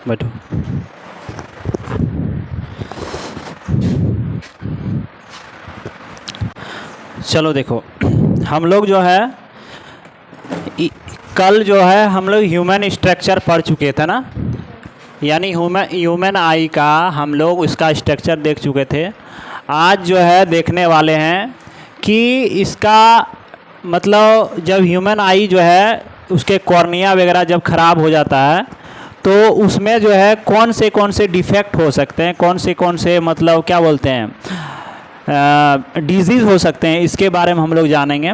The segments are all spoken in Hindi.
बैठो। चलो देखो, हम लोग जो है कल जो है हम लोग ह्यूमन स्ट्रक्चर पढ़ चुके थे ना, यानी ह्यूमन आई का हम लोग उसका स्ट्रक्चर देख चुके थे। आज जो है देखने वाले हैं कि इसका मतलब जब ह्यूमन आई जो है उसके कॉर्निया वगैरह जब ख़राब हो जाता है तो उसमें जो है कौन से डिफेक्ट हो सकते हैं, कौन से मतलब क्या बोलते हैं डिजीज़ हो सकते हैं, इसके बारे में हम लोग जानेंगे।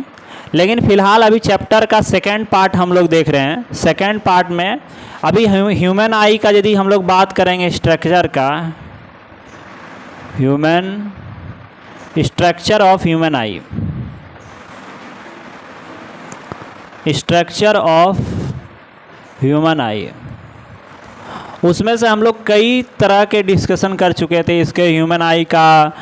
लेकिन फ़िलहाल अभी चैप्टर का सेकंड पार्ट हम लोग देख रहे हैं। सेकंड पार्ट में अभी ह्यूमन आई का यदि हम लोग बात करेंगे स्ट्रक्चर का, human structure of human I, structure of human आई, उसमें से हम लोग कई तरह के डिस्कशन कर चुके थे। इसके ह्यूमन आई का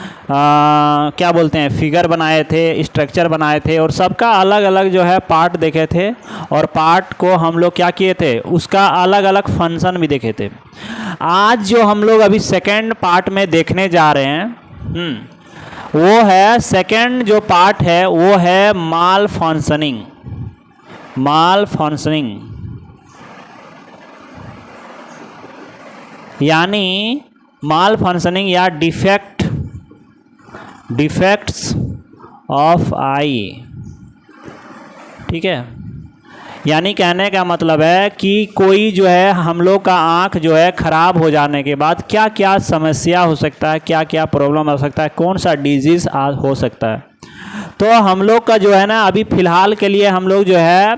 क्या बोलते हैं फिगर बनाए थे, स्ट्रक्चर बनाए थे और सबका अलग अलग जो है पार्ट देखे थे और पार्ट को हम लोग क्या किए थे, उसका अलग अलग फंक्शन भी देखे थे। आज जो हम लोग अभी सेकेंड पार्ट में देखने जा रहे हैं वो है सेकेंड जो पार्ट है वो है माल फंक्शनिंग। माल फंक्शनिंग यानी माल फंक्शनिंग या डिफेक्ट्स ऑफ आई, ठीक है। यानी कहने का मतलब है कि कोई जो है हम लोग का आँख जो है ख़राब हो जाने के बाद क्या क्या समस्या हो सकता है, क्या क्या प्रॉब्लम हो सकता है, कौन सा डिजीज़ हो सकता है। तो हम लोग का जो है ना अभी फ़िलहाल के लिए हम लोग जो है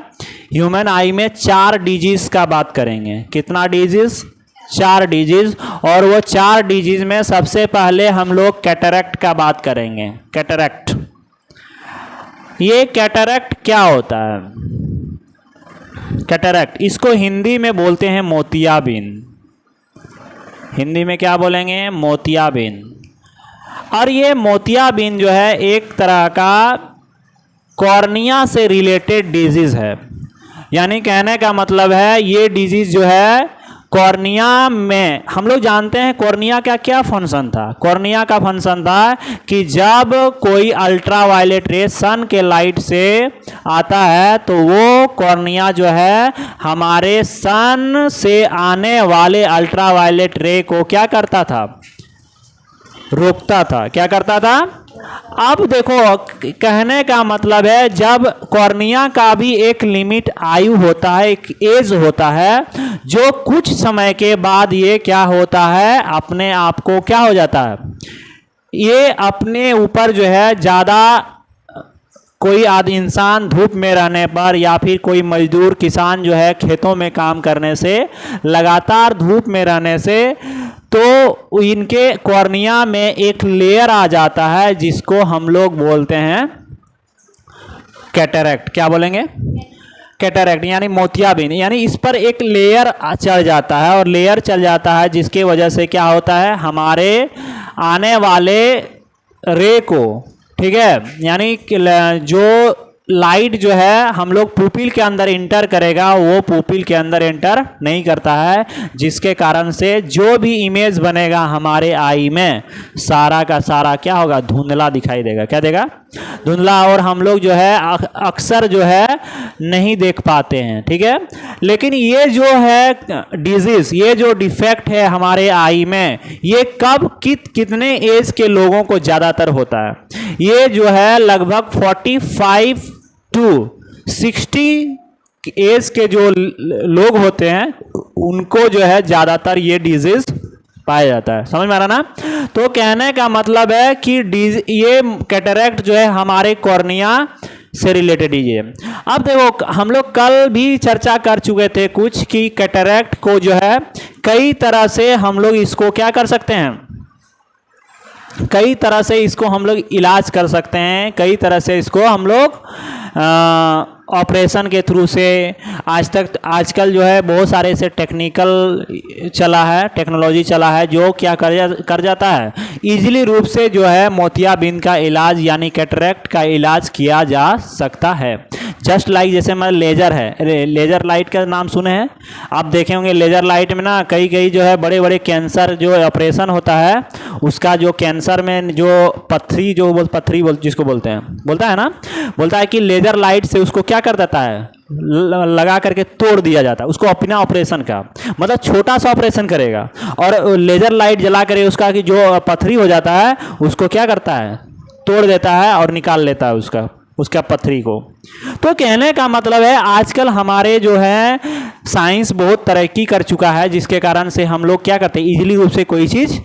ह्यूमन आई में 4 डिजीज़ का बात करेंगे। कितना डिजीज़? 4 डिजीज़। और वो 4 डिजीज़ में सबसे पहले हम लोग कैटरैक्ट का बात करेंगे। कैटरैक्ट, ये कैटरैक्ट क्या होता है? कैटरैक्ट इसको हिंदी में बोलते हैं मोतियाबिंद। हिंदी में क्या बोलेंगे? मोतियाबिंद। और ये मोतियाबिंद जो है एक तरह का कॉर्निया से रिलेटेड डिजीज़ है। यानी कहने का मतलब है ये डिजीज़ जो है कॉर्निया में, हम लोग जानते हैं कॉर्निया का क्या फंक्शन था। कॉर्निया का फंक्शन था कि जब कोई अल्ट्रावायलेट रे सन के लाइट से आता है तो वो कॉर्निया जो है हमारे सन से आने वाले अल्ट्रावायलेट रे को क्या करता था? रोकता था। क्या करता था? अब देखो कहने का मतलब है जब कॉर्निया का भी एक लिमिट आयु होता है, एक एज होता है, जो कुछ समय के बाद ये क्या होता है अपने आप को क्या हो जाता है, ये अपने ऊपर जो है ज़्यादा कोई आदि इंसान धूप में रहने पर या फिर कोई मजदूर किसान जो है खेतों में काम करने से, लगातार धूप में रहने से तो इनके कॉर्निया में एक लेयर आ जाता है जिसको हम लोग बोलते हैं कैटरैक्ट। क्या बोलेंगे? कैटरैक्ट यानी मोतियाबिंद। यानी इस पर एक लेयर चढ़ जाता है और लेयर चल जाता है जिसके वजह से क्या होता है हमारे आने वाले रे को, ठीक है, यानी जो लाइट जो है हम लोग पुपिल के अंदर इंटर करेगा वो पुपिल के अंदर इंटर नहीं करता है, जिसके कारण से जो भी इमेज बनेगा हमारे आई में सारा का सारा क्या होगा? धुंधला दिखाई देगा। क्या देगा? धुंधला। और हम लोग जो है अक्सर जो है नहीं देख पाते हैं, ठीक है। लेकिन ये जो है डिजीज़, ये जो डिफेक्ट है हमारे आई में, ये कब कितने एज के लोगों को ज़्यादातर होता है? ये जो है लगभग 45 to 60 एज के जो लोग होते हैं उनको जो है ज़्यादातर ये डिजीज़ पाया जाता है। समझ में आ रहा ना? तो कहने का मतलब है कि ये कैटरैक्ट जो है हमारे कॉर्निया से रिलेटेड ही है। अब देखो हम लोग कल भी चर्चा कर चुके थे कुछ कि कैटरैक्ट को जो है कई तरह से हम लोग इसको क्या कर सकते हैं, कई तरह से इसको हम लोग इलाज कर सकते हैं, कई तरह से इसको हम लोग ऑपरेशन के थ्रू से आजकल जो है बहुत सारे ऐसे टेक्निकल चला है, टेक्नोलॉजी चला है जो क्या कर जाता है इजीली रूप से जो है मोतियाबिंद का इलाज यानी कैटरैक्ट का इलाज किया जा सकता है। जस्ट लाइक जैसे मैं लेजर है, लेजर लाइट का नाम सुने हैं आप, देखे होंगे लेजर लाइट में ना कई कई जो है बड़े बड़े कैंसर जो ऑपरेशन होता है, उसका जो कैंसर में जो पथरी जिसको बोलते हैं, बोलता है ना, बोलता है कि लेजर लाइट से उसको क्या कर देता है, लगा करके तोड़ दिया जाता है उसको अपना ऑपरेशन का, मतलब छोटा सा ऑपरेशन करेगा और लेजर लाइट जला कर उसका कि जो पथरी हो जाता है उसको क्या करता है, तोड़ देता है और निकाल लेता है उसका पथरी को। तो कहने का मतलब है आजकल हमारे जो है साइंस बहुत तरक्की कर चुका है, जिसके कारण से हम लोग क्या करते हैं, इजीली रूप से कोई चीज़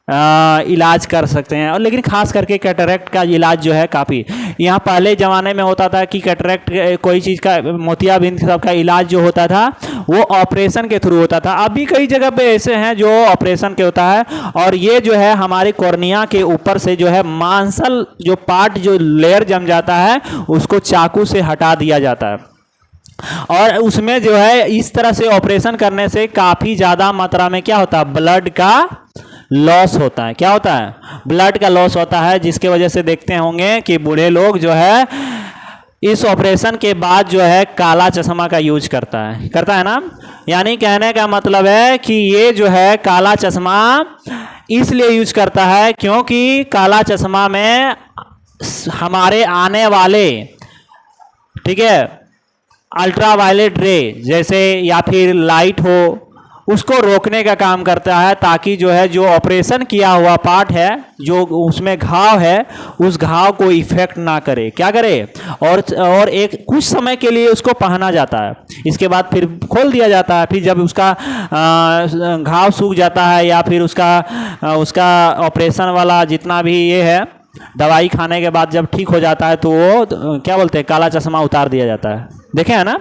इलाज कर सकते हैं। और लेकिन खास करके कैटरेक्ट का इलाज जो है काफ़ी, यहाँ पहले ज़माने में होता था कि कैटरेक्ट कोई चीज़ का, मोतियाबिंद सब का इलाज जो होता था वो ऑपरेशन के थ्रू होता था। अभी कई जगह पे ऐसे हैं जो ऑपरेशन के होता है, और ये जो है हमारे कॉर्निया के ऊपर से जो है मांसल जो पार्ट जो लेयर जम जाता है उसको चाकू से हटा दिया जाता है, और उसमें जो है इस तरह से ऑपरेशन करने से काफ़ी ज़्यादा मात्रा में क्या होता है, ब्लड का लॉस होता है। क्या होता है, ब्लड का लॉस होता है, जिसके वजह से देखते होंगे कि बूढ़े लोग जो है इस ऑपरेशन के बाद जो है काला चश्मा का यूज करता है ना। यानी कहने का मतलब है कि ये जो है काला चश्मा इसलिए यूज करता है क्योंकि काला चश्मा में हमारे आने वाले, ठीक है, अल्ट्रा वायलेट रे जैसे या फिर लाइट हो उसको रोकने का काम करता है, ताकि जो है जो ऑपरेशन किया हुआ पार्ट है, जो उसमें घाव है, उस घाव को इफेक्ट ना करे, क्या करे, और एक कुछ समय के लिए उसको पहना जाता है, इसके बाद फिर खोल दिया जाता है। फिर जब उसका घाव सूख जाता है या फिर उसका ऑपरेशन वाला जितना भी ये है दवाई खाने के बाद जब ठीक हो जाता है तो वो क्या बोलते हैं, काला चश्मा उतार दिया जाता है। देखे है ना।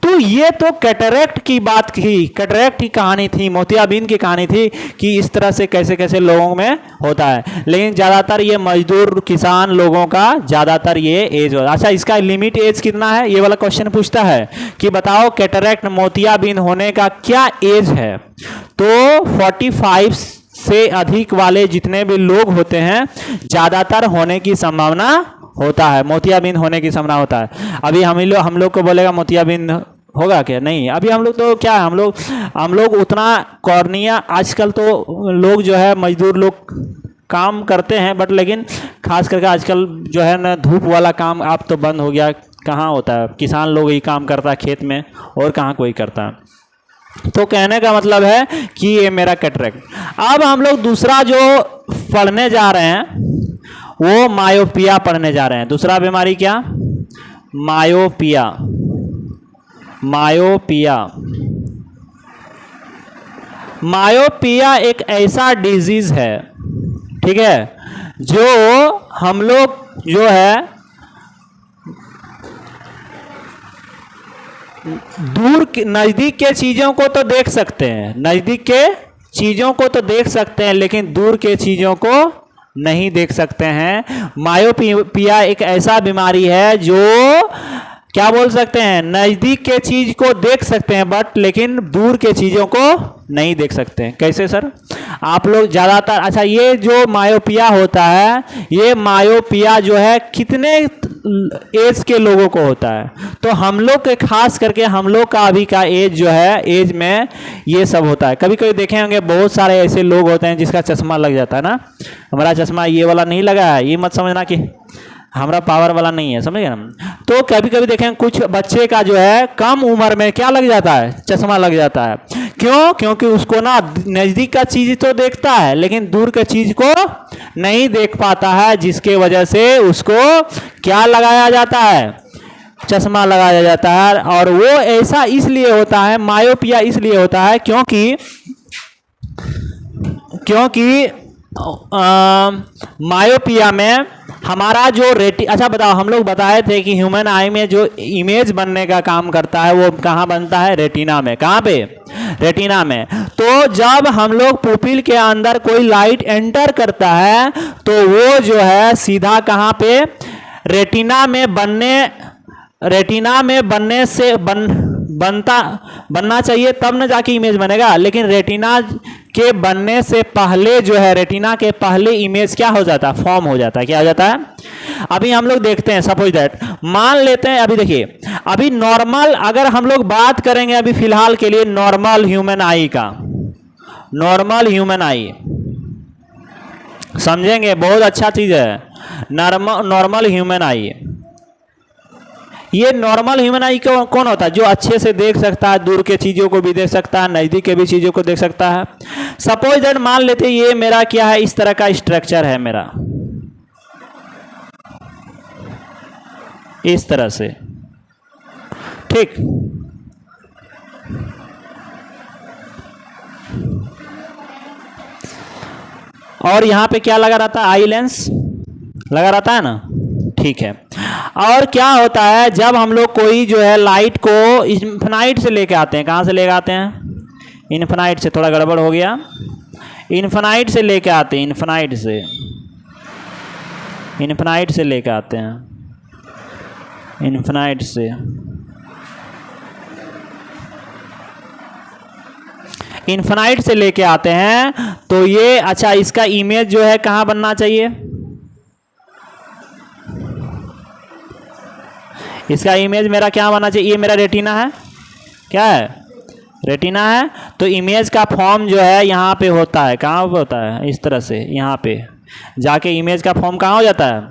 तो ये तो कैटरेक्ट की बात की, कैटरेक्ट की कहानी थी, मोतियाबिंद की कहानी थी कि इस तरह से कैसे कैसे लोगों में होता है। लेकिन ज़्यादातर ये मजदूर किसान लोगों का ज़्यादातर ये एज हो। अच्छा, इसका लिमिट एज कितना है, ये वाला क्वेश्चन पूछता है कि बताओ कैटरेक्ट मोतियाबिंद होने का क्या एज है। तो 45 से अधिक वाले जितने भी लोग होते हैं ज़्यादातर होने की संभावना होता है, मोतियाबिंद होने की संभावना होता है। अभी हम लोग को बोलेगा मोतियाबिंद होगा क्या, नहीं। अभी हम लोग तो क्या है, हम लोग उतना कॉर्निया, आजकल तो लोग जो है मजदूर लोग काम करते हैं, बट लेकिन खास करके आजकल जो है ना धूप वाला काम आप तो बंद हो गया, कहाँ होता है, किसान लोग ही काम करता है खेत में, और कहाँ कोई करता है। तो कहने का मतलब है कि ये मेरा कैटरेक्ट। अब हम लोग दूसरा जो पढ़ने जा रहे हैं वो मायोपिया पढ़ने जा रहे हैं। दूसरा बीमारी क्या, मायोपिया। मायोपिया मायोपिया एक ऐसा डिजीज है, ठीक है, जो हम लोग जो है दूर नज़दीक के चीज़ों को तो देख सकते हैं, नज़दीक के चीज़ों को तो देख सकते हैं, लेकिन दूर के चीज़ों को नहीं देख सकते हैं। मायोपिया एक ऐसा बीमारी है जो क्या बोल सकते हैं, नज़दीक के चीज़ को देख सकते हैं बट लेकिन दूर के चीज़ों को नहीं देख सकते हैं। कैसे सर, आप लोग ज़्यादातर, अच्छा ये जो मायोपिया होता है, ये मायोपिया जो है कितने एज के लोगों को होता है, तो हम लोग के खास करके हम लोग का अभी का एज जो है, एज में ये सब होता है। कभी कभी देखे होंगे बहुत सारे ऐसे लोग होते हैं जिसका चश्मा लग जाता है ना। हमारा चश्मा ये वाला नहीं लगा है, ये मत समझना कि हमारा पावर वाला नहीं है, समझ गए ना। तो कभी कभी देखें कुछ बच्चे का जो है कम उम्र में क्या लग जाता है, चश्मा लग जाता है। क्यों, क्योंकि उसको ना नज़दीक का चीज़ तो देखता है लेकिन दूर के चीज़ को नहीं देख पाता है, जिसके वजह से उसको क्या लगाया जाता है, चश्मा लगाया जाता है। और वो ऐसा इसलिए होता है, मायोपिया इसलिए होता है क्योंकि मायोपिया में हमारा जो अच्छा बताओ, हम लोग बताए थे कि ह्यूमन आई में जो इमेज बनने का काम करता है वो कहाँ बनता है, रेटिना में। कहाँ पे, रेटिना में। तो जब हम लोग पुपिल के अंदर कोई लाइट एंटर करता है तो वो जो है सीधा कहाँ पे, रेटिना में बनने बनना चाहिए, तब ना जाके इमेज बनेगा। लेकिन रेटिना के बनने से पहले जो है, रेटिना के पहले इमेज क्या हो जाता है, फॉर्म हो जाता है। क्या हो जाता है, अभी हम लोग देखते हैं, सपोज दैट मान लेते हैं, अभी देखिए, अभी नॉर्मल अगर हम लोग बात करेंगे अभी फिलहाल के लिए नॉर्मल ह्यूमन आई का, नॉर्मल ह्यूमन आई समझेंगे, बहुत अच्छा चीज है नॉर्मल ह्यूमन आई। ये नॉर्मल ह्यूमन आई कौन होता है, जो अच्छे से देख सकता है, दूर के चीजों को भी देख सकता है, नजदीक के भी चीजों को देख सकता है। सपोज दैट मान लेते हैं ये मेरा क्या है, इस तरह का स्ट्रक्चर है मेरा, इस तरह से, ठीक। और यहां पे क्या लगा रहता है, आई लेंस लगा रहता है ना, ठीक है। और क्या होता है, जब हम लोग कोई जो है लाइट को इन्फिनाइट से लेके आते हैं, कहाँ से लेके आते हैं, इन्फिनाइट से, थोड़ा गड़बड़ हो गया, इन्फिनाइट से लेके आते हैं, इन्फिनाइट से लेके आते हैं, इन्फिनाइट से, इन्फिनाइट से लेके आते हैं। तो ये अच्छा, इसका इमेज जो है कहाँ बनना चाहिए, इसका इमेज मेरा क्या बनना चाहिए, ये मेरा रेटिना है, क्या है, रेटिना है। तो इमेज का फॉर्म जो है यहाँ पे होता है, कहाँ पे होता है, इस तरह से, यहाँ पे जाके इमेज का फॉर्म कहाँ हो जाता है,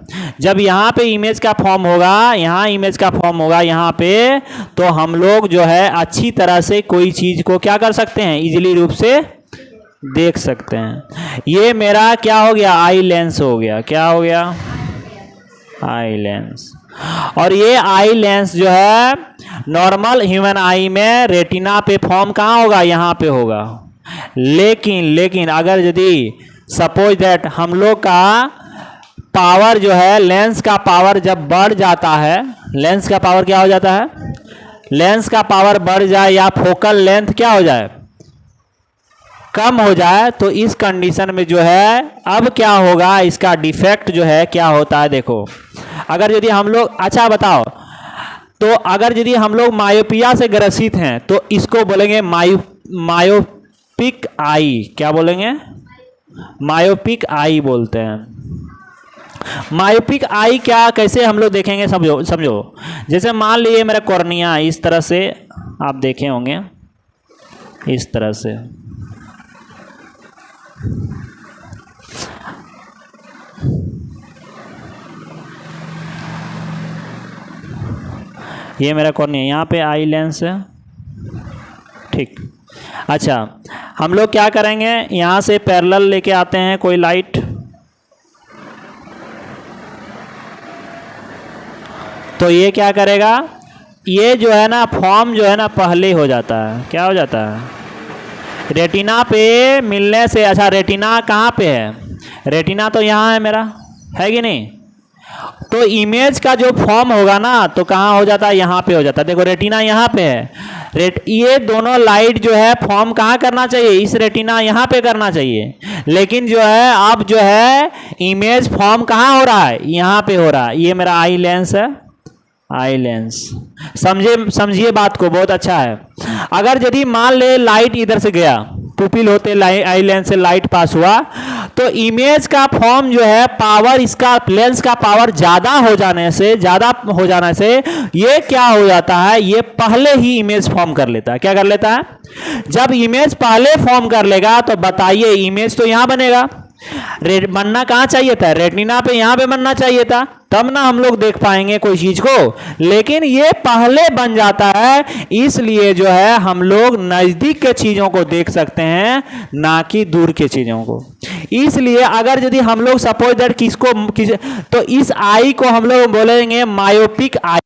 जब यहाँ पे इमेज का फॉर्म होगा, यहाँ इमेज का फॉर्म होगा यहाँ पे, तो हम लोग जो है अच्छी तरह से कोई चीज़ को क्या कर सकते हैं, इजीली रूप से देख सकते हैं। ये मेरा क्या हो गया, आई लेंस हो गया, क्या हो गया, आई लेंस। और ये आई लेंस जो है नॉर्मल ह्यूमन आई में रेटिना पे फॉर्म कहाँ होगा, यहाँ पे होगा। लेकिन अगर यदि सपोज दैट हम लोग का पावर जो है, लेंस का पावर जब बढ़ जाता है, लेंस का पावर क्या हो जाता है, लेंस का पावर बढ़ जाए या फोकल लेंथ क्या हो जाए, कम हो जाए, तो इस कंडीशन में जो है अब क्या होगा, इसका डिफेक्ट जो है क्या होता है, देखो। अगर यदि हम लोग, अच्छा बताओ, तो अगर यदि हम लोग मायोपिया से ग्रसित हैं तो इसको बोलेंगे मायोपिक आई, क्या बोलेंगे, मायोपिक आई बोलते हैं। मायोपिक आई क्या, कैसे हम लोग देखेंगे, समझो। जैसे मान लीजिए मेरा कॉर्निया इस तरह से आप देखे होंगे, इस तरह से, ये मेरा कॉर्निया, यहाँ पे आई लेंस है, ठीक। अच्छा, हम लोग क्या करेंगे, यहाँ से पैरेलल लेके आते हैं कोई लाइट, तो ये क्या करेगा, ये जो है ना फॉर्म जो है ना पहले हो जाता है, क्या हो जाता है, रेटिना पे मिलने से। अच्छा, रेटिना कहाँ पे है, रेटिना तो यहाँ है मेरा, है कि नहीं, तो इमेज का जो फॉर्म होगा ना तो कहाँ हो जाता है, यहाँ पे हो जाता है। देखो रेटिना यहाँ पे है, ये दोनों लाइट जो है फॉर्म कहाँ करना चाहिए, इस रेटिना यहाँ पे करना चाहिए, लेकिन जो है अब जो है इमेज फॉर्म कहाँ हो रहा है, यहाँ पे हो रहा है। ये मेरा आई लेंस है, आई लेंस, समझिए बात को, बहुत अच्छा है। अगर यदि मान ले लाइट इधर से गया, पुपिल होते आई लेंस से लाइट पास हुआ, तो इमेज का फॉर्म जो है पावर, इसका लेंस का पावर ज्यादा हो जाने से ये क्या हो जाता है, ये पहले ही इमेज फॉर्म कर लेता है। क्या कर लेता है, जब इमेज पहले फॉर्म कर लेगा तो बताइए इमेज तो यहां बनेगा, बनना कहाँ चाहिए था, रेटिना पे यहाँ पे बनना चाहिए था, तब ना हम लोग देख पाएंगे कोई चीज को, लेकिन ये पहले बन जाता है, इसलिए जो है हम लोग नजदीक के चीजों को देख सकते हैं, ना कि दूर के चीजों को। इसलिए अगर यदि हम लोग सपोज दैट तो इस आई को हम लोग बोलेंगे मायोपिक आई।